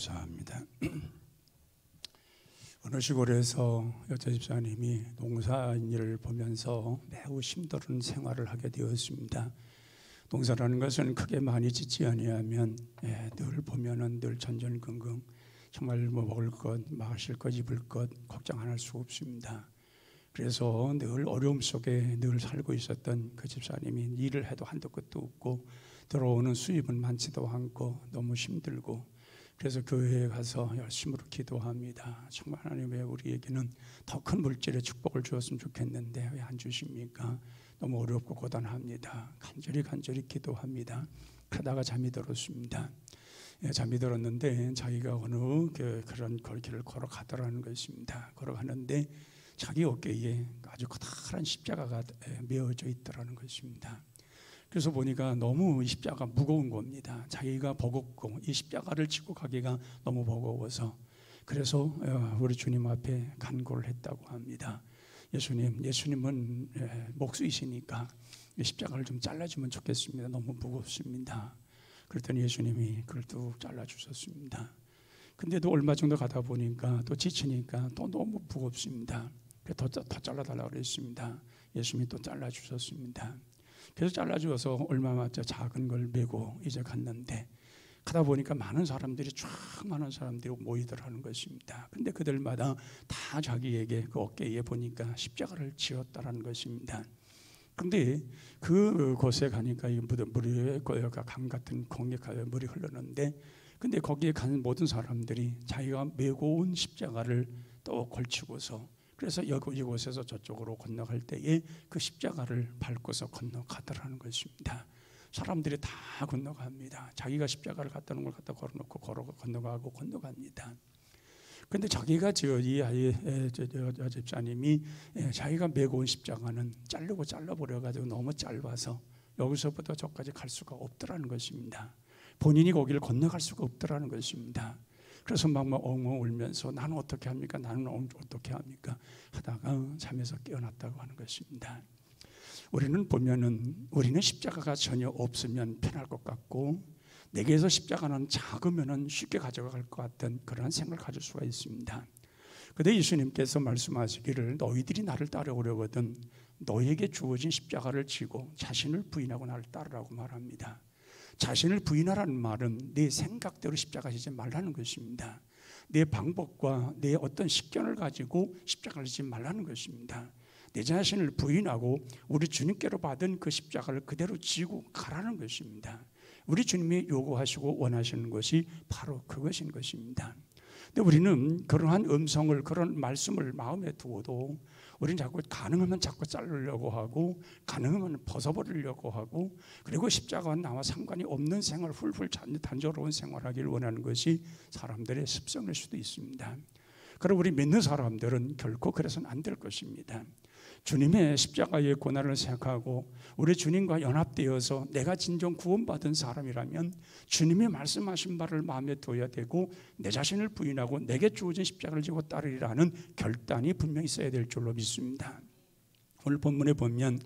감사합니다. 어느 시골에서 여자 집사님이 농사인 일을 보면서 매우 힘든 생활을 하게 되었습니다. 농사라는 것은 크게 많이 짓지 아니하면 늘 보면은 늘 전전긍긍, 정말 뭐 먹을 것, 마실 것, 입을 것 걱정 안 할 수 없습니다. 그래서 늘 어려움 속에 늘 살고 있었던 그 집사님이 일을 해도 한도 끝도 없고 들어오는 수입은 많지도 않고 너무 힘들고, 그래서 교회에 가서 열심으로 기도합니다. 정말 하나님, 왜 우리에게는 더 큰 물질의 축복을 주었으면 좋겠는데 왜 안 주십니까? 너무 어렵고 고단합니다. 간절히 기도합니다. 그러다가 잠이 들었습니다. 잠이 들었는데 자기가 어느 그런 길을 걸어가더라는 것입니다. 걸어가는데 자기 어깨에 아주 커다란 십자가가 메어져 있더라는 것입니다. 그래서 보니까 너무 이 십자가가 무거운 겁니다. 자기가 버겁고 이 십자가를 지고 가기가 너무 버거워서, 그래서 우리 주님 앞에 간구를 했다고 합니다. 예수님은 목수이시니까 이 십자가를 좀 잘라주면 좋겠습니다. 너무 무겁습니다. 그랬더니 예수님이 그걸 뚝 잘라주셨습니다. 근데도 얼마 정도 가다 보니까 또 지치니까 또 너무 무겁습니다. 더 잘라달라고 그랬습니다. 예수님이 또 잘라주셨습니다. 그래서 잘라주어서 얼마나 작은 걸 메고 이제 갔는데, 가다 보니까 많은 사람들이 모이더라는 것입니다. 근데 그들마다 다 자기에게 그 어깨에 보니까 십자가를 지었다라는 것입니다. 근데 그곳에 가니까 물이 강 같은 공에 물이 흐르는데, 근데 거기에 간 모든 사람들이 자기가 메고 온 십자가를 또 걸치고서, 그래서 이곳에서 저쪽으로 건너갈 때에 그 십자가를 밟고서 건너가더라는 것입니다. 사람들이 다 건너갑니다. 자기가 십자가를 갖다 놓은 걸 갖다 걸어놓고 건너갑니다. 그런데 자기가 이 여자 집사님이 자기가 메고 온 십자가는 잘라버려가지고 너무 짧아서 여기서부터 저까지 갈 수가 없더라는 것입니다. 본인이 거기를 건너갈 수가 없더라는 것입니다. 그래서 막 엉엉 울면서 나는 어떻게 합니까? 하다가 잠에서 깨어났다고 하는 것입니다. 우리는 십자가가 전혀 없으면 편할 것 같고, 내게서 십자가는 작으면 쉽게 가져갈 것 같은 그런 생각을 가질 수가 있습니다. 그런데 예수님께서 말씀하시기를 너희들이 나를 따르려거든 너에게 주어진 십자가를 지고 자신을 부인하고 나를 따르라고 말합니다. 자신을 부인하라는 말은 내 생각대로 십자가 지지 말라는 것입니다. 내 방법과 내 어떤 식견을 가지고 십자가를 지지 말라는 것입니다. 내 자신을 부인하고 우리 주님께로 받은 그 십자가를 그대로 지고 가라는 것입니다. 우리 주님이 요구하시고 원하시는 것이 바로 그것인 것입니다. 근데 우리는 그러한 음성을, 그런 말씀을 마음에 두어도 우리는 가능하면 자꾸 자르려고 하고, 가능하면 벗어버리려고 하고, 그리고 십자가와 나와 상관이 없는 생활, 훌훌 단조로운 생활하기를 원하는 것이 사람들의 습성일 수도 있습니다. 그럼 우리 믿는 사람들은 결코 그래서는 안 될 것입니다. 주님의 십자가의 고난을 생각하고 우리 주님과 연합되어서 내가 진정 구원받은 사람이라면 주님이 말씀하신 바를 마음에 둬야 되고, 내 자신을 부인하고 내게 주어진 십자가를 지고 따르리라는 결단이 분명히 있어야 될 줄로 믿습니다. 오늘 본문에 보면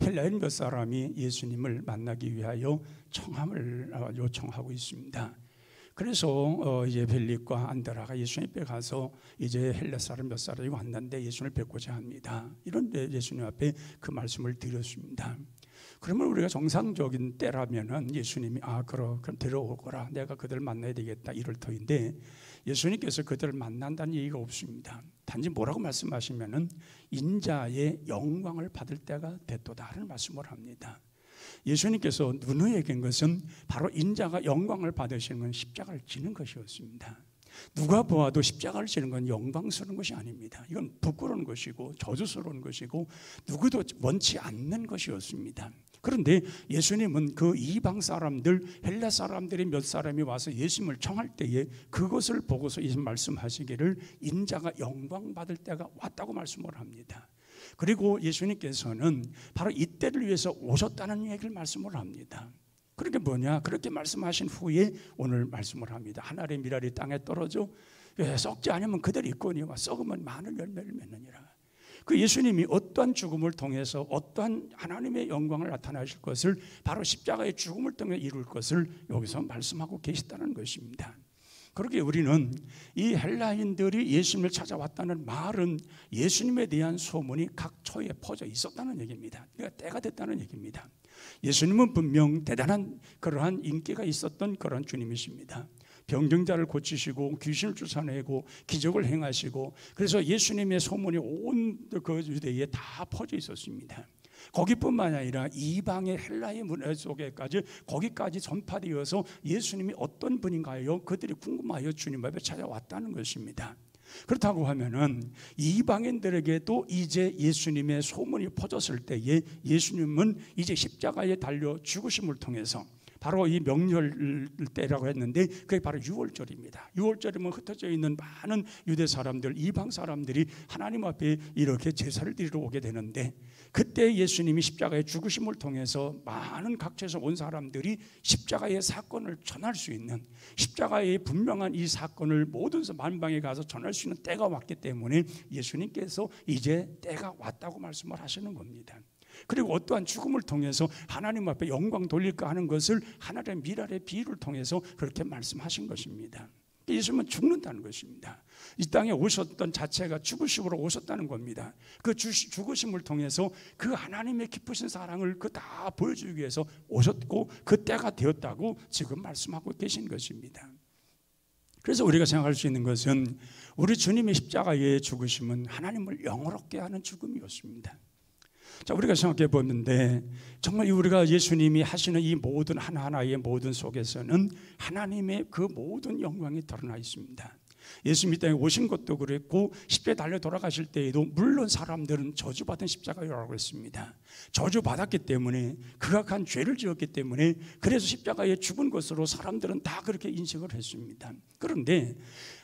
헬라인 몇 사람이 예수님을 만나기 위하여 청함을 요청하고 있습니다. 그래서 이제 빌립과 안드레가 예수님 앞에 가서 이제 헬라 사람 몇 사람이 왔는데 예수님을 뵙고자 합니다. 이런 예수님 앞에 그 말씀을 드렸습니다. 그러면 우리가 정상적인 때라면은 예수님이 그럼 데려오거라, 내가 그들을 만나야 되겠다, 이럴 터인데 예수님께서 그들을 만난다는 얘기가 없습니다. 단지 뭐라고 말씀하시면은 인자의 영광을 받을 때가 됐도다라는 말씀을 합니다. 예수님께서 누누이 얘기한 것은 바로 인자가 영광을 받으시는 건 십자가를 지는 것이었습니다. 누가 보아도 십자가를 지는 건 영광스러운 것이 아닙니다. 이건 부끄러운 것이고 저주스러운 것이고 누구도 원치 않는 것이었습니다. 그런데 예수님은 그 이방 사람들, 헬라 사람들이 몇 사람이 와서 예수님을 청할 때에 그것을 보고서 예수님 말씀하시기를 인자가 영광 받을 때가 왔다고 말씀을 합니다. 그리고 예수님께서는 바로 이때를 위해서 오셨다는 얘기를 말씀을 합니다. 그렇게 뭐냐? 그렇게 말씀하신 후에 오늘 말씀을 합니다. 하늘의 미랄이 땅에 떨어져 썩지 않으면 그대로 있거니와 썩으면 많은 열매를 맺느니라. 그 예수님이 어떠한 죽음을 통해서 어떠한 하나님의 영광을 나타나실 것을 바로 십자가의 죽음을 통해 이룰 것을 여기서 말씀하고 계시다는 것입니다. 그렇게 우리는 이 헬라인들이 예수님을 찾아왔다는 말은 예수님에 대한 소문이 각 처에 퍼져 있었다는 얘기입니다. 그러니까 때가 됐다는 얘기입니다. 예수님은 분명 대단한 그러한 인기가 있었던 그런 주님이십니다. 병정자를 고치시고 귀신을 쫓아내고 기적을 행하시고, 그래서 예수님의 소문이 온 그 유대에 다 퍼져 있었습니다. 거기뿐만 아니라 이방의 헬라의 문화 속에까지 거기까지 전파되어서 예수님이 어떤 분인가요? 그들이 궁금하여 주님 앞에 찾아왔다는 것입니다. 그렇다고 하면은 이방인들에게도 이제 예수님의 소문이 퍼졌을 때에 예수님은 이제 십자가에 달려 죽으심을 통해서 바로 이 명절 때라고 했는데 그게 바로 유월절입니다. 유월절이면 흩어져 있는 많은 유대 사람들, 이방 사람들이 하나님 앞에 이렇게 제사를 드리러 오게 되는데, 그때 예수님이 십자가의 죽으심을 통해서 많은 각처에서 온 사람들이 십자가의 사건을 전할 수 있는, 십자가의 분명한 이 사건을 모든 만방에 가서 전할 수 있는 때가 왔기 때문에 예수님께서 이제 때가 왔다고 말씀을 하시는 겁니다. 그리고 어떠한 죽음을 통해서 하나님 앞에 영광 돌릴까 하는 것을 하나님의 미랄의 비유를 통해서 그렇게 말씀하신 것입니다. 예수님은 죽는다는 것입니다. 이 땅에 오셨던 자체가 죽으심으로 오셨다는 겁니다. 그 죽으심을 통해서 그 하나님의 깊으신 사랑을 그 다 보여주기 위해서 오셨고 그 때가 되었다고 지금 말씀하고 계신 것입니다. 그래서 우리가 생각할 수 있는 것은 우리 주님의 십자가의 죽으심은 하나님을 영화롭게 하는 죽음이었습니다. 자, 우리가 생각해 보는데 정말 우리가 예수님이 하시는 이 모든 하나하나의 모든 속에서는 하나님의 그 모든 영광이 드러나 있습니다. 예수님이 땅에 오신 것도 그랬고 십자가에 달려 돌아가실 때에도 물론 사람들은 저주받은 십자가라고 했습니다. 저주받았기 때문에 극악한 죄를 지었기 때문에 그래서 십자가에 죽은 것으로 사람들은 다 그렇게 인식을 했습니다. 그런데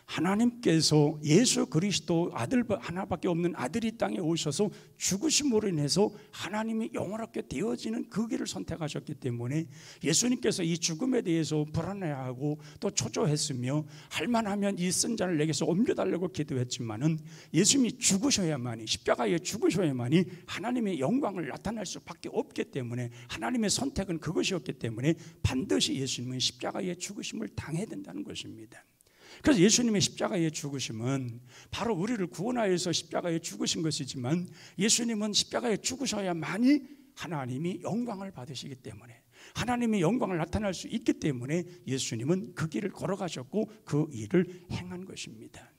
하나님께서 예수 그리스도 아들 하나밖에 없는 아들이 땅에 오셔서 죽으심으로 인해서 하나님이 영원하게 되어지는 그 길을 선택하셨기 때문에 예수님께서 이 죽음에 대해서 불안해하고 또 초조했으며 할만하면 이 쓴 잔을 내게서 옮겨달라고 기도했지만은 예수님이 죽으셔야만이, 십자가에 죽으셔야만이 하나님의 영광을 나타낼 수밖에 없기 때문에, 하나님의 선택은 그것이었기 때문에 반드시 예수님은 십자가에 죽으심을 당해야 된다는 것입니다. 그래서 예수님의 십자가의 죽으심은 바로 우리를 구원하여서 십자가에 죽으신 것이지만, 예수님은 십자가에 죽으셔야만이 하나님이 영광을 받으시기 때문에, 하나님의 영광을 나타낼 수 있기 때문에 예수님은 그 길을 걸어가셨고 그 일을 행한 것입니다.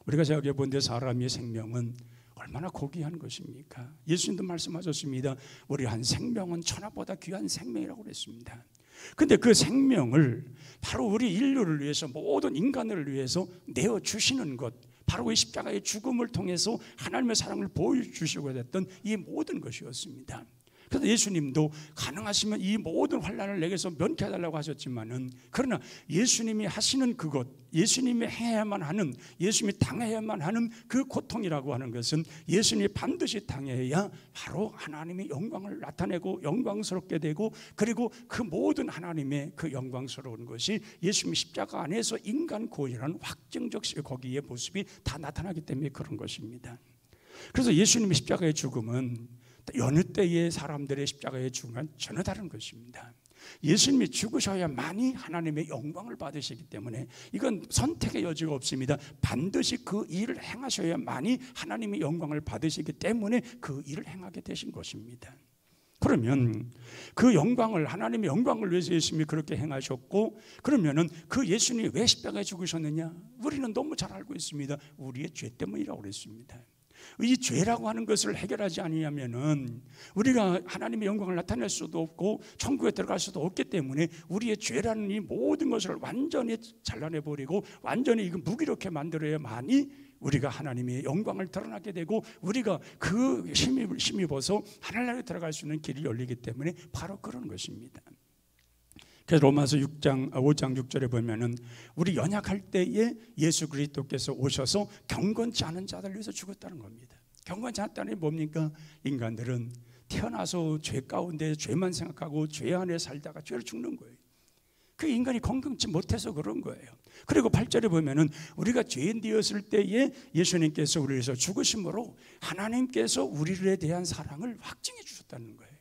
우리가 생각해 본데 사람의 생명은 얼마나 고귀한 것입니까? 예수님도 말씀하셨습니다. 우리 한 생명은 천하보다 귀한 생명이라고 그랬습니다. 근데 그 생명을 바로 우리 인류를 위해서, 모든 인간을 위해서 내어주시는 것, 바로 이 십자가의 죽음을 통해서 하나님의 사랑을 보여주시고 됐던 이 모든 것이었습니다. 그래서 예수님도 가능하시면 이 모든 환난을 내게서 면케해달라고 하셨지만은, 그러나 예수님이 하시는 그것, 예수님이 해야만 하는, 예수님이 당해야만 하는 그 고통이라고 하는 것은 예수님이 반드시 당해야 바로 하나님의 영광을 나타내고 영광스럽게 되고, 그리고 그 모든 하나님의 그 영광스러운 것이 예수님의 십자가 안에서 인간 구원이라는 확정적 거기에 모습이 다 나타나기 때문에 그런 것입니다. 그래서 예수님의 십자가의 죽음은 여느 때의 사람들의 십자가의 죽음은 전혀 다른 것입니다. 예수님이 죽으셔야만이 하나님의 영광을 받으시기 때문에 이건 선택의 여지가 없습니다. 반드시 그 일을 행하셔야만이 하나님의 영광을 받으시기 때문에 그 일을 행하게 되신 것입니다. 그러면 그 영광을, 하나님의 영광을 위해서 예수님이 그렇게 행하셨고, 그러면은 그 예수님이 왜 십자가에 죽으셨느냐? 우리는 너무 잘 알고 있습니다. 우리의 죄 때문이라고 그랬습니다. 이 죄라고 하는 것을 해결하지 않으면은 우리가 하나님의 영광을 나타낼 수도 없고 천국에 들어갈 수도 없기 때문에 우리의 죄라는 이 모든 것을 완전히 잘라내버리고 완전히 이거 무기력하게 만들어야만이 우리가 하나님의 영광을 드러나게 되고 우리가 그 힘입어서 하늘나라에 들어갈 수 있는 길이 열리기 때문에 바로 그런 것입니다. 그래서 로마서 5장 6절에 보면은 우리 연약할 때에 예수 그리스도께서 오셔서 경건치 않은 자들 위해서 죽었다는 겁니다. 경건치 않다는 게 뭡니까? 인간들은 태어나서 죄 가운데 죄만 생각하고 죄 안에 살다가 죄를 죽는 거예요. 그 인간이 건강치 못해서 그런 거예요. 그리고 8절에 보면은 우리가 죄인 되었을 때에 예수님께서 우리를 위해서 죽으심으로 하나님께서 우리에 대한 사랑을 확증해 주셨다는 거예요.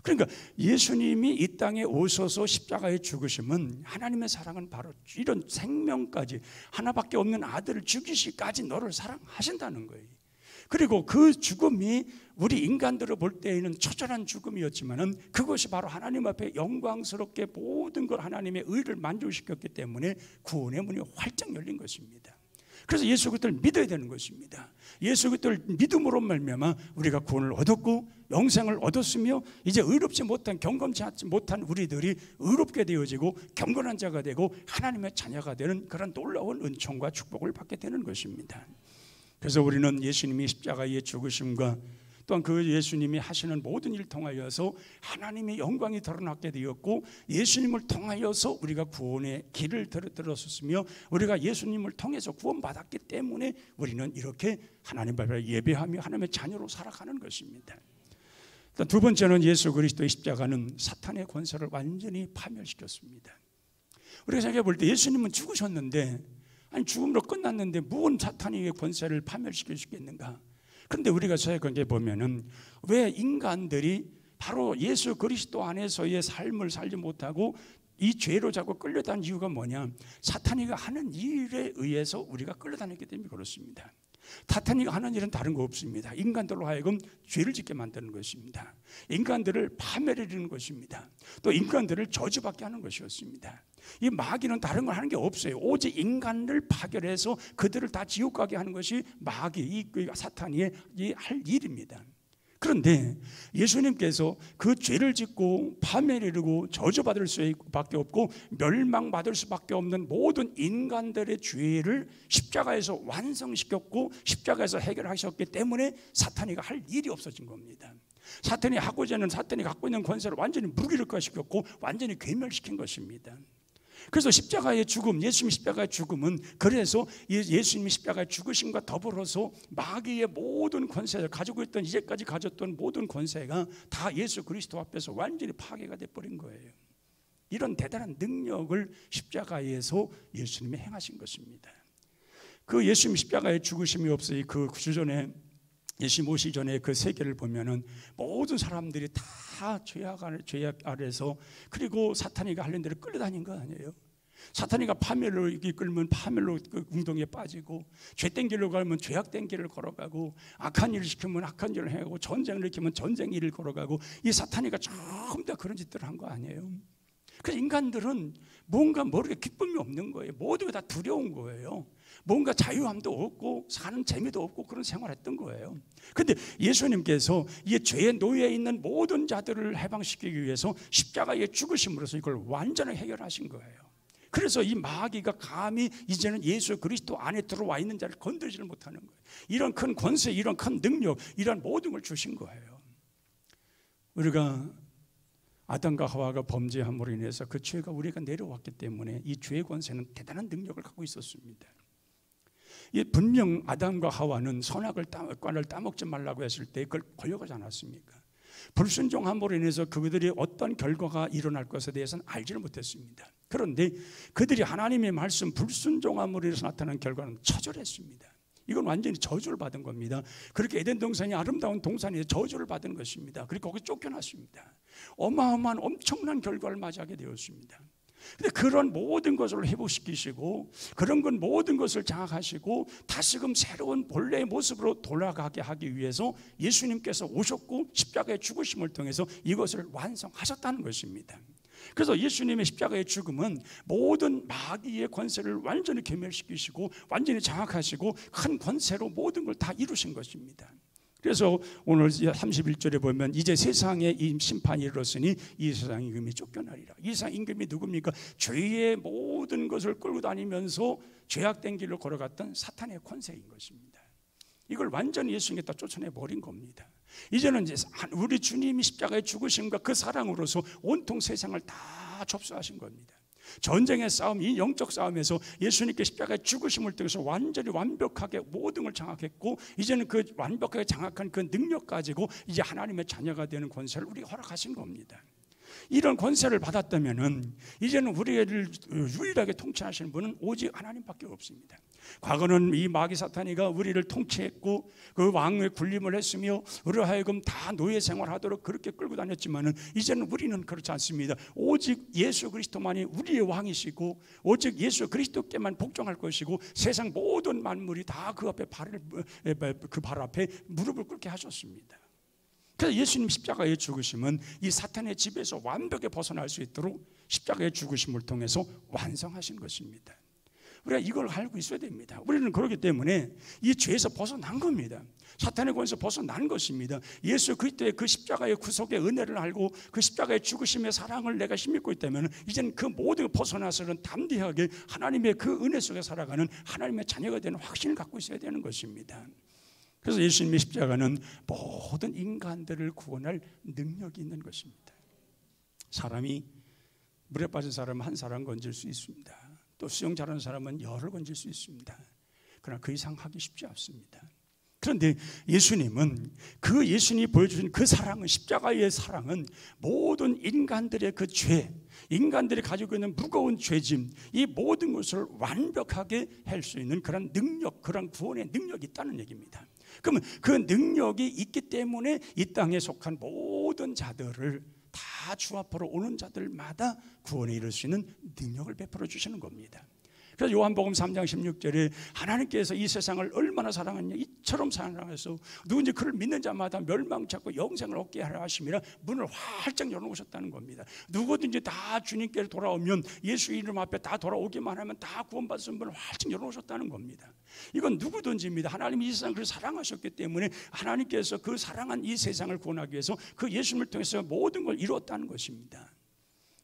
그러니까 예수님이 이 땅에 오셔서 십자가에 죽으심은 하나님의 사랑은 바로 이런 생명까지, 하나밖에 없는 아들을 죽이시기까지 너를 사랑하신다는 거예요. 그리고 그 죽음이 우리 인간들을 볼 때에는 처절한 죽음이었지만은 그것이 바로 하나님 앞에 영광스럽게 모든 걸 하나님의 의를 만족시켰기 때문에 구원의 문이 활짝 열린 것입니다. 그래서 예수 그리스도를 믿어야 되는 것입니다. 예수 그리스도를 믿음으로 말미암아 우리가 구원을 얻었고 영생을 얻었으며 이제 의롭지 못한, 경건치 못한 우리들이 의롭게 되어지고 경건한 자가 되고 하나님의 자녀가 되는 그런 놀라운 은총과 축복을 받게 되는 것입니다. 그래서 우리는 예수님이 십자가의 죽으심과 또한 그 예수님이 하시는 모든 일을 통하여서 하나님의 영광이 드러나게 되었고, 예수님을 통하여서 우리가 구원의 길을 들었었으며 우리가 예수님을 통해서 구원받았기 때문에 우리는 이렇게 하나님 앞에 예배하며 하나님의 자녀로 살아가는 것입니다. 두 번째는 예수 그리스도의 십자가는 사탄의 권세를 완전히 파멸시켰습니다. 우리가 생각해 볼 때 예수님은 죽으셨는데, 아니 죽음으로 끝났는데 무슨 사탄의 권세를 파멸시킬 수 있겠는가? 그런데 우리가 생각해 보면은 왜 인간들이 바로 예수 그리스도 안에서의 삶을 살지 못하고 이 죄로 자꾸 끌려다니는 이유가 뭐냐? 사탄이가 하는 일에 의해서 우리가 끌려다니기 때문에 그렇습니다. 사탄이가 하는 일은 다른 거 없습니다. 인간들로 하여금 죄를 짓게 만드는 것입니다. 인간들을 파멸해주는 것입니다. 또 인간들을 저주받게 하는 것이었습니다. 이 마귀는 다른 걸 하는 게 없어요. 오직 인간을 파멸해서 그들을 다 지옥 가게 하는 것이 마귀, 이 사탄이 할 일입니다. 그런데 예수님께서 그 죄를 짓고 파멸을 이루고 저주받을 수밖에 없고 멸망받을 수밖에 없는 모든 인간들의 죄를 십자가에서 완성시켰고 십자가에서 해결하셨기 때문에 사탄이가 할 일이 없어진 겁니다. 사탄이 갖고 있는 권세를 완전히 무기력화시켰고 완전히 괴멸시킨 것입니다. 그래서 십자가의 죽음, 예수님 십자가의 죽음은 그래서 예수님이 십자가의 죽으심과 더불어서 마귀의 모든 권세를 가지고 있던, 이제까지 가졌던 모든 권세가 다 예수 그리스도 앞에서 완전히 파괴가 돼버린 거예요. 이런 대단한 능력을 십자가에서 예수님이 행하신 것입니다. 그 예수님 십자가의 죽으심이 없어요. 그 구주전에 예수님 오시기 전에 그 세계를 보면은 모든 사람들이 다 죄악 아래서, 그리고 사탄이가 하려는 대로 끌려다닌 거 아니에요. 사탄이가 파멸로 이끌면 파멸로 그 웅덩이에 빠지고, 죄 땡길로 가면 죄악 땡길을 걸어가고, 악한 일을 시키면 악한 일을 해가고, 전쟁을 일으키면 전쟁 일을 걸어가고, 이 사탄이가 전부 다 그런 짓들을 한 거 아니에요. 그래서 인간들은 뭔가 모르게 기쁨이 없는 거예요. 모두가 다 두려운 거예요. 뭔가 자유함도 없고 사는 재미도 없고 그런 생활했던 거예요. 그런데 예수님께서 이 죄의 노예에 있는 모든 자들을 해방시키기 위해서 십자가에 죽으심으로써 이걸 완전히 해결하신 거예요. 그래서 이 마귀가 감히 이제는 예수 그리스도 안에 들어와 있는 자를 건드리지를 못하는 거예요. 이런 큰 권세, 이런 큰 능력, 이런 모든 걸 주신 거예요. 우리가 아담과 하와가 범죄함으로 인해서 그 죄가 우리가 내려왔기 때문에 이 죄의 권세는 대단한 능력을 갖고 있었습니다. 분명 아담과 하와는 선악을 과를 따먹지 말라고 했을 때 그걸 권력하지 않았습니까? 불순종함으로 인해서 그들이 어떤 결과가 일어날 것에 대해서는 알지를 못했습니다. 그런데 그들이 하나님의 말씀 불순종함으로 인해서 나타난 결과는 처절했습니다. 이건 완전히 저주를 받은 겁니다. 그렇게 에덴 동산이 아름다운 동산에서 저주를 받은 것입니다. 그리고 거기 쫓겨났습니다. 어마어마한 엄청난 결과를 맞이하게 되었습니다. 근데 그런 모든 것을 회복시키시고 그런 건 모든 것을 장악하시고 다시금 새로운 본래의 모습으로 돌아가게 하기 위해서 예수님께서 오셨고 십자가의 죽으심을 통해서 이것을 완성하셨다는 것입니다. 그래서 예수님의 십자가의 죽음은 모든 마귀의 권세를 완전히 괴멸시키시고 완전히 장악하시고 큰 권세로 모든 걸 다 이루신 것입니다. 그래서 오늘 31절에 보면 이제 세상에 이 심판이 이르렀으니 이 세상 임금이 쫓겨나리라. 이 세상 임금이 누굽니까? 죄의 모든 것을 끌고 다니면서 죄악된 길로 걸어갔던 사탄의 권세인 것입니다. 이걸 완전히 예수님께 쫓아내 버린 겁니다. 이제는 이제 우리 주님이 십자가에 죽으심과 그 사랑으로서 온통 세상을 다 접수하신 겁니다. 전쟁의 싸움, 이 영적 싸움에서 예수님께 십자가에 죽으심을 통해서 완전히 완벽하게 모든 걸 장악했고 이제는 그 완벽하게 장악한 그 능력 가지고 이제 하나님의 자녀가 되는 권세를 우리가 허락하신 겁니다. 이런 권세를 받았다면은 이제는 우리를 유일하게 통치하시는 분은 오직 하나님밖에 없습니다. 과거는 이 마귀 사탄이가 우리를 통치했고 그 왕의 군림을 했으며 우리로 하여금 다 노예 생활하도록 그렇게 끌고 다녔지만은 이제는 우리는 그렇지 않습니다. 오직 예수 그리스도만이 우리의 왕이시고 오직 예수 그리스도께만 복종할 것이고 세상 모든 만물이 다 그 앞에 그 발 앞에 무릎을 꿇게 하셨습니다. 그래서 예수님 십자가의 죽으심은 이 사탄의 집에서 완벽히 벗어날 수 있도록 십자가의 죽으심을 통해서 완성하신 것입니다. 우리가 이걸 알고 있어야 됩니다. 우리는 그렇기 때문에 이 죄에서 벗어난 겁니다. 사탄의 권에서 벗어난 것입니다. 예수 그리스도의 그 십자가의 구속의 은혜를 알고 그 십자가의 죽으심의 사랑을 내가 힘입고 있다면 이제는 그 모든 벗어나서는 담대하게 하나님의 그 은혜 속에 살아가는 하나님의 자녀가 되는 확신을 갖고 있어야 되는 것입니다. 그래서 예수님의 십자가는 모든 인간들을 구원할 능력이 있는 것입니다. 사람이 물에 빠진 사람은 한 사람 건질 수 있습니다. 또 수영 잘하는 사람은 열을 건질 수 있습니다. 그러나 그 이상 하기 쉽지 않습니다. 그런데 예수님은 그 예수님이 보여주신 그 사랑은, 십자가의 사랑은 모든 인간들의 그 죄, 인간들이 가지고 있는 무거운 죄짐, 이 모든 것을 완벽하게 할 수 있는 그런 능력, 그런 구원의 능력이 있다는 얘기입니다. 그러면 그 능력이 있기 때문에 이 땅에 속한 모든 자들을 다 주 앞으로 오는 자들마다 구원에 이를 수 있는 능력을 베풀어 주시는 겁니다. 그래서 요한복음 3장 16절에 하나님께서 이 세상을 얼마나 사랑하냐, 이처럼 사랑해서 누군지 그를 믿는 자마다 멸망치 않고 영생을 얻게 하려 하심이라 문을 활짝 열어놓으셨다는 겁니다. 누구든지 다 주님께로 돌아오면, 예수 이름 앞에 다 돌아오기만 하면 다 구원받을 수 있는 문을 활짝 열어놓으셨다는 겁니다. 이건 누구든지입니다. 하나님이 이 세상을 사랑하셨기 때문에 하나님께서 그 사랑한 이 세상을 구원하기 위해서 그 예수님을 통해서 모든 걸 이루었다는 것입니다.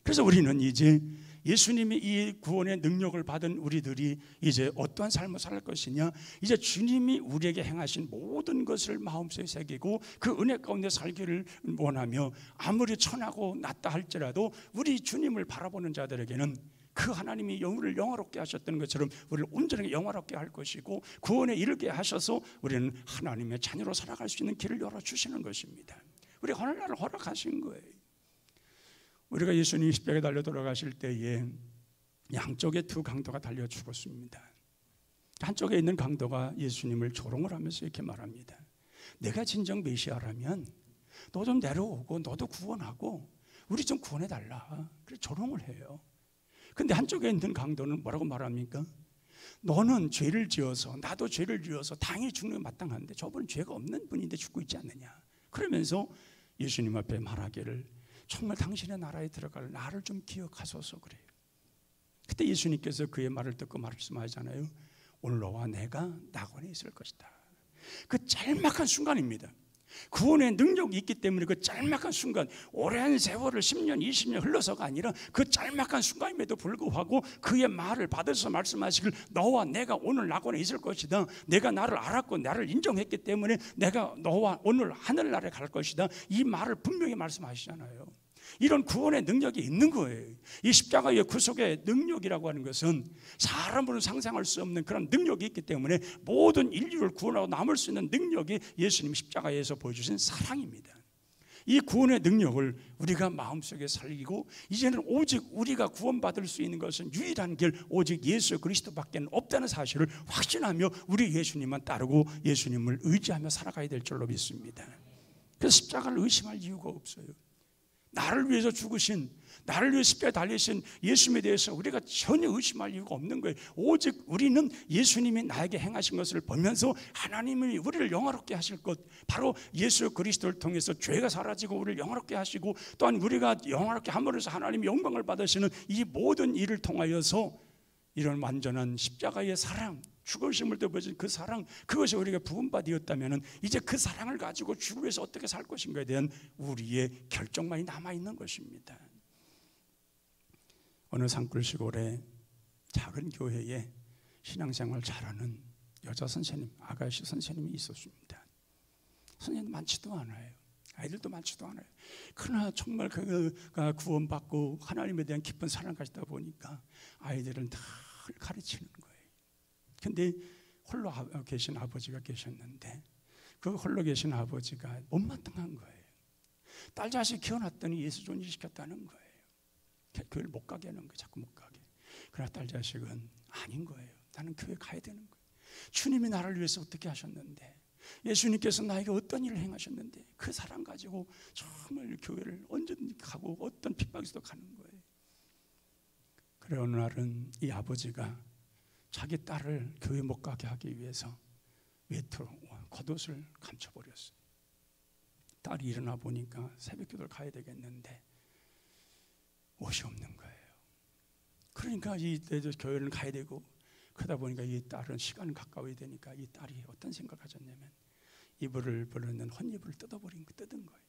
그래서 우리는 이제 예수님이 이 구원의 능력을 받은 우리들이 이제 어떠한 삶을 살 것이냐, 이제 주님이 우리에게 행하신 모든 것을 마음속에 새기고 그 은혜 가운데 살기를 원하며, 아무리 천하고 낮다 할지라도 우리 주님을 바라보는 자들에게는 그 하나님이 우리를 영화롭게 하셨던 것처럼 우리를 온전하게 영화롭게 할 것이고, 구원에 이르게 하셔서 우리는 하나님의 자녀로 살아갈 수 있는 길을 열어주시는 것입니다. 우리 하늘나라를 허락하신 거예요. 우리가 예수님이 십자가에 달려 돌아가실 때에 양쪽에 두 강도가 달려 죽었습니다. 한쪽에 있는 강도가 예수님을 조롱을 하면서 이렇게 말합니다. 내가 진정 메시아라면 너 좀 내려오고 너도 구원하고 우리 좀 구원해달라. 그래서 조롱을 해요. 근데 한쪽에 있는 강도는 뭐라고 말합니까? 너는 죄를 지어서, 나도 죄를 지어서 당연히 죽는 게 마땅한데 저분은 죄가 없는 분인데 죽고 있지 않느냐. 그러면서 예수님 앞에 말하기를, 정말 당신의 나라에 들어갈 나를 좀 기억하소서 그래요. 그때 예수님께서 그의 말을 듣고 말씀하잖아요. 오늘 너와 내가 낙원에 있을 것이다. 그 짤막한 순간입니다. 구원의 능력이 있기 때문에 그 짤막한 순간, 오랜 세월을 10년, 20년 흘러서가 아니라 그 짤막한 순간임에도 불구하고 그의 말을 받아서 말씀하시길, 너와 내가 오늘 낙원에 있을 것이다. 내가 나를 알았고 나를 인정했기 때문에 내가 너와 오늘 하늘나라에 갈 것이다. 이 말을 분명히 말씀하시잖아요. 이런 구원의 능력이 있는 거예요. 이 십자가의 구속의 능력이라고 하는 것은 사람으로는 상상할 수 없는 그런 능력이 있기 때문에 모든 인류를 구원하고 남을 수 있는 능력이 예수님 십자가에서 보여주신 사랑입니다. 이 구원의 능력을 우리가 마음속에 살리고, 이제는 오직 우리가 구원받을 수 있는 것은 유일한 길, 오직 예수 그리스도밖에 없다는 사실을 확신하며 우리 예수님만 따르고 예수님을 의지하며 살아가야 될 줄로 믿습니다. 그래서 십자가를 의심할 이유가 없어요. 나를 위해서 죽으신, 나를 위해 십자가에 달리신 예수님에 대해서 우리가 전혀 의심할 이유가 없는 거예요. 오직 우리는 예수님이 나에게 행하신 것을 보면서 하나님이 우리를 영화롭게 하실 것, 바로 예수 그리스도를 통해서 죄가 사라지고 우리를 영화롭게 하시고, 또한 우리가 영화롭게 함으로써 하나님의 영광을 받으시는 이 모든 일을 통하여서 이런 완전한 십자가의 사랑, 죽으심을 보여준 그 사랑, 그것이 우리가 부음받이었다면 이제 그 사랑을 가지고 주를 위해서 어떻게 살 것인가에 대한 우리의 결정만이 남아있는 것입니다. 어느 산골 시골에 작은 교회에 신앙생활 잘하는 여자 선생님, 아가씨 선생님이 있었습니다. 선생님 많지도 않아요. 아이들도 많지도 않아요. 그러나 정말 그가 구원받고 하나님에 대한 깊은 사랑을 가지다 보니까 아이들은 늘 가르치는 거예요. 근데 홀로 계신 아버지가 계셨는데 그 홀로 계신 아버지가 못마땅한 거예요. 딸 자식 키워놨더니 예수 존중시켰다는 거예요. 교회를 못 가게 하는 거예요. 자꾸 못 가게. 그러나 딸 자식은 아닌 거예요. 나는 교회 가야 되는 거예요. 주님이 나를 위해서 어떻게 하셨는데, 예수님께서 나에게 어떤 일을 행하셨는데, 그 사랑 가지고 정말 교회를 언제든지 가고 어떤 핍박에서도 가는 거예요. 그래 어느 날은 이 아버지가 자기 딸을 교회 못 가게 하기 위해서 외투로 겉옷을 감춰버렸어요. 딸이 일어나 보니까 새벽기도를 가야 되겠는데 옷이 없는 거예요. 그러니까 이 교회를 가야 되고, 그러다 보니까 이 딸은 시간이 가까워야 되니까 이 딸이 어떤 생각을 가졌냐면 이불을 벌리는 혼이불을 뜯은 거예요.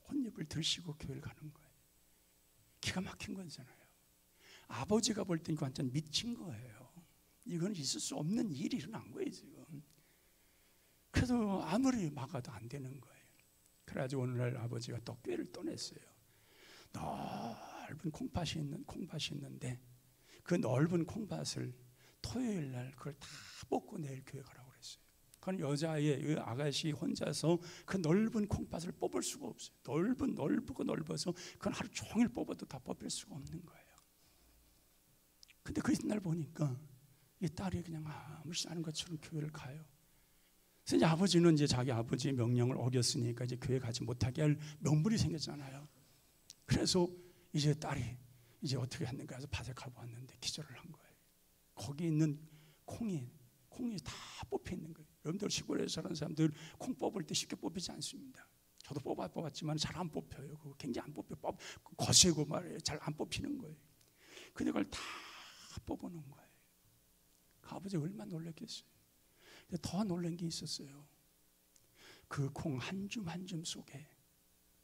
혼이불을 들시고 교회를 가는 거예요. 기가 막힌 거잖아요. 아버지가 볼 땐 완전 미친 거예요. 이건 있을 수 없는 일이 일어난 거예요 지금. 그래서 아무리 막아도 안 되는 거예요. 그래가지고 오늘날 아버지가 또 교회를 떠났어요. 넓은 콩밭이 있는데 그 넓은 콩밭을 토요일 날 그걸 다 뽑고 내일 교회 가라고 그랬어요. 그건 여자의 그 아가씨 혼자서 그 넓은 콩밭을 뽑을 수가 없어요. 넓고 넓어서 그건 하루 종일 뽑아도 다 뽑힐 수가 없는 거예요. 근데 그 이튿날 보니까 이 딸이 그냥 아무렇지 않은 것처럼 교회를 가요. 그래서 이제 아버지는 이제 자기 아버지의 명령을 어겼으니까 이제 교회 가지 못하게 할 명분이 생겼잖아요. 그래서 이제 딸이 이제 어떻게 했는가 해서 밭에 가보았는데 기절을 한 거예요. 거기 있는 콩이 다 뽑혀 있는 거예요. 여러분들 시골에 사는 사람들 콩 뽑을 때 쉽게 뽑히지 않습니다. 저도 뽑았지만 잘 안 뽑혀요. 그거 굉장히 안 뽑혀. 거세고 말이에요. 잘 안 뽑히는 거예요. 근데 그걸 다 뽑아놓은 거예요. 그 아버지가 얼마나 놀랐겠어요. 더 놀란 게 있었어요. 그 콩 한 줌 한 줌 속에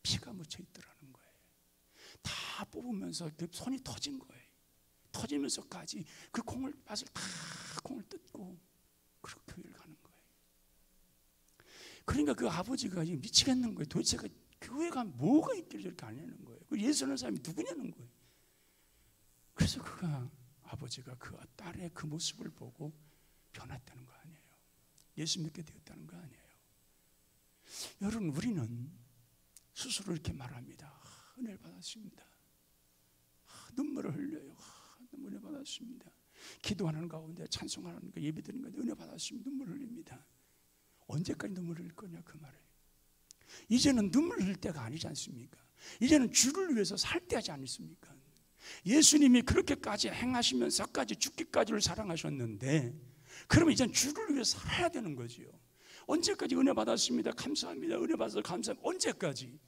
피가 묻혀 있더라는 거예요. 다 뽑으면서 그 손이 터진 거예요. 터지면서까지 그 콩밭을 다 콩을 뜯고 그리고 교회를 가는 거예요. 그러니까 그 아버지가 미치겠는 거예요. 도대체 교회가 뭐가 있길래 저렇게 안 하는 거예요. 예수라는 사람이 누구냐는 거예요. 그래서 아버지가 그 딸의 그 모습을 보고 변했다는 거 아니에요. 예수 믿게 되었다는 거 아니에요. 여러분, 우리는 스스로 이렇게 말합니다. 은혜를 받았습니다. 눈물을 흘려요. 은혜 받았습니다. 기도하는 가운데 찬송하는 거 예배드리는 가운데 은혜 받았습니다. 눈물 흘립니다. 언제까지 눈물 흘릴 거냐 그 말이에요. 이제는 눈물 흘릴 때가 아니지 않습니까? 이제는 주를 위해서 살 때하지 않습니까? 예수님이 그렇게까지 행하시면서까지 죽기까지를 사랑하셨는데, 그러면 이제는 주를 위해서 살아야 되는 거지요. 언제까지 은혜 받았습니다. 감사합니다. 은혜 받아서 감사합니다. 언제까지?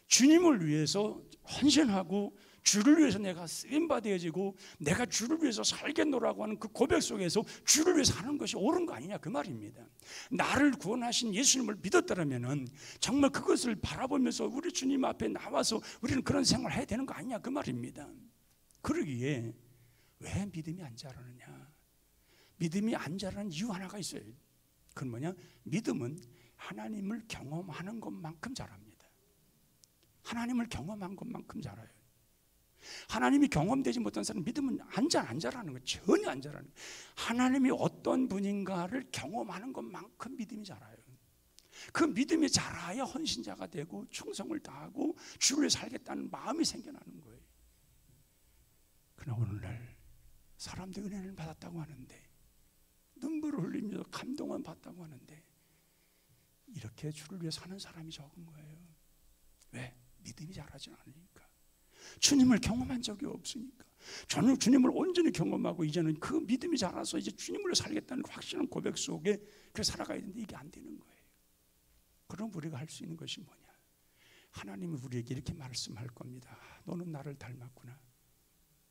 주님을 위해서 헌신하고 주를 위해서 내가 쓰임받아야지고 내가 주를 위해서 살겠노라고 하는 그 고백 속에서 주를 위해서 사는 것이 옳은 거 아니냐 그 말입니다. 나를 구원하신 예수님을 믿었다면 정말 그것을 바라보면서 우리 주님 앞에 나와서 우리는 그런 생활을 해야 되는 거 아니냐 그 말입니다. 그러기에 왜 믿음이 안 자라느냐? 믿음이 안 자라는 이유 하나가 있어요. 그건 뭐냐? 믿음은 하나님을 경험하는 것만큼 자랍니다. 하나님을 경험한 것만큼 자라요. 하나님이 경험되지 못한 사람은 믿음은 안 자라는 거예요. 전혀 안 자라는 거예요. 하나님이 어떤 분인가를 경험하는 것만큼 믿음이 자라요. 그 믿음이 자라야 헌신자가 되고 충성을 다하고 주를 위해 살겠다는 마음이 생겨나는 거예요. 그러나 오늘날 사람들이 은혜를 받았다고 하는데, 눈물을 흘리면서 감동을 받았다고 하는데, 이렇게 주를 위해 사는 사람이 적은 거예요. 왜? 믿음이 자라지 않으니까. 주님을 경험한 적이 없으니까. 저는 주님을 온전히 경험하고 이제는 그 믿음이 자라서 이제 주님으로 살겠다는 확실한 고백 속에 그렇게 살아가야 되는데 이게 안 되는 거예요. 그럼 우리가 할 수 있는 것이 뭐냐? 하나님이 우리에게 이렇게 말씀할 겁니다. 너는 나를 닮았구나.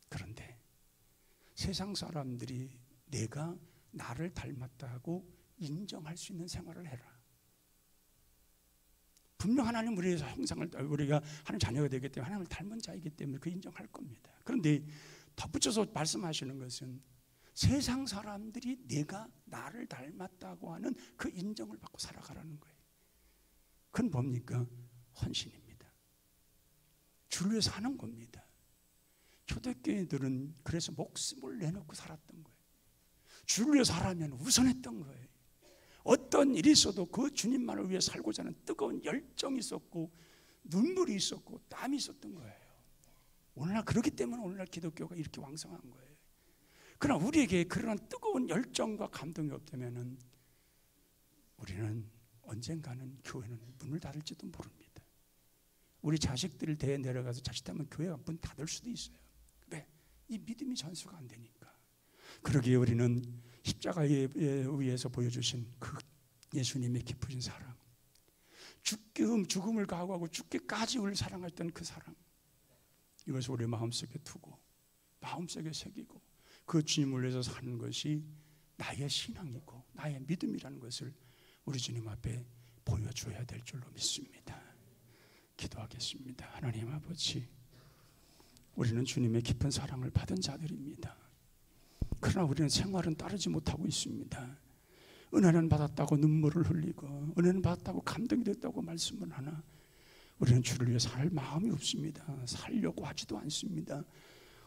그런데 세상 사람들이 내가 나를 닮았다고 인정할 수 있는 생활을 해라. 분명 하나님 우리의 형상을, 우리가 하나님 자녀가 되기 때문에 하나님을 닮은 자이기 때문에 그 인정할 겁니다. 그런데 덧붙여서 말씀하시는 것은 세상 사람들이 내가 나를 닮았다고 하는 그 인정을 받고 살아가라는 거예요. 그건 뭡니까? 헌신입니다. 주를 위해 사는 겁니다. 초대교회들은 그래서 목숨을 내놓고 살았던 거예요. 주를 위해 살아면 우선했던 거예요. 어떤 일이 있어도 그 주님만을 위해 살고자 하는 뜨거운 열정이 있었고 눈물이 있었고 땀이 있었던 거예요. 오늘날 그렇기 때문에 오늘날 기독교가 이렇게 왕성한 거예요. 그러나 우리에게 그런 뜨거운 열정과 감동이 없다면 우리는 언젠가는 교회는 문을 닫을지도 모릅니다. 우리 자식들을 대해 내려가서 자칫하면 교회가 문 닫을 수도 있어요. 왜? 이 믿음이 전수가 안 되니까. 그러기에 우리는 십자가에 의해서 보여주신 그 예수님의 깊으신 사랑, 죽음을 각오하고 죽기까지 우리를 사랑했던 그 사랑, 이것을 우리 마음속에 두고 마음속에 새기고 그 주님을 위해서 사는 것이 나의 신앙이고 나의 믿음이라는 것을 우리 주님 앞에 보여줘야 될 줄로 믿습니다. 기도하겠습니다. 하나님 아버지, 우리는 주님의 깊은 사랑을 받은 자들입니다. 그러나 우리는 생활은 따르지 못하고 있습니다. 은혜는 받았다고 눈물을 흘리고 은혜는 받았다고 감동이 됐다고 말씀을 하나 우리는 주를 위해 살 마음이 없습니다. 살려고 하지도 않습니다.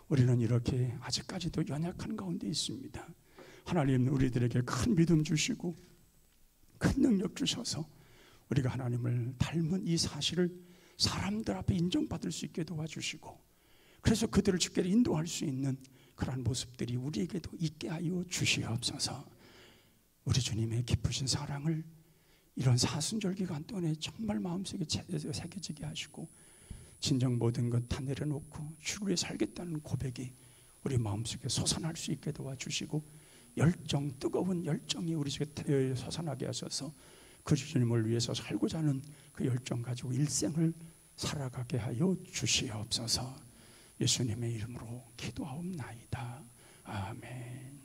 우리는 이렇게 아직까지도 연약한 가운데 있습니다. 하나님, 우리들에게 큰 믿음 주시고 큰 능력 주셔서 우리가 하나님을 닮은 이 사실을 사람들 앞에 인정받을 수 있게 도와주시고, 그래서 그들을 주께로 인도할 수 있는 그러한 모습들이 우리에게도 있게 하여 주시옵소서. 우리 주님의 깊으신 사랑을 이런 사순절 기간 동안에 정말 마음속에 새겨지게 하시고, 진정 모든 것 다 내려놓고 주를 위해 살겠다는 고백이 우리 마음속에 솟아날 수 있게 도와주시고, 열정, 뜨거운 열정이 우리 속에 솟아나게 하셔서 그 주님을 위해서 살고자 하는 그 열정 가지고 일생을 살아가게 하여 주시옵소서. 예수님의 이름으로 기도하옵나이다. 아멘.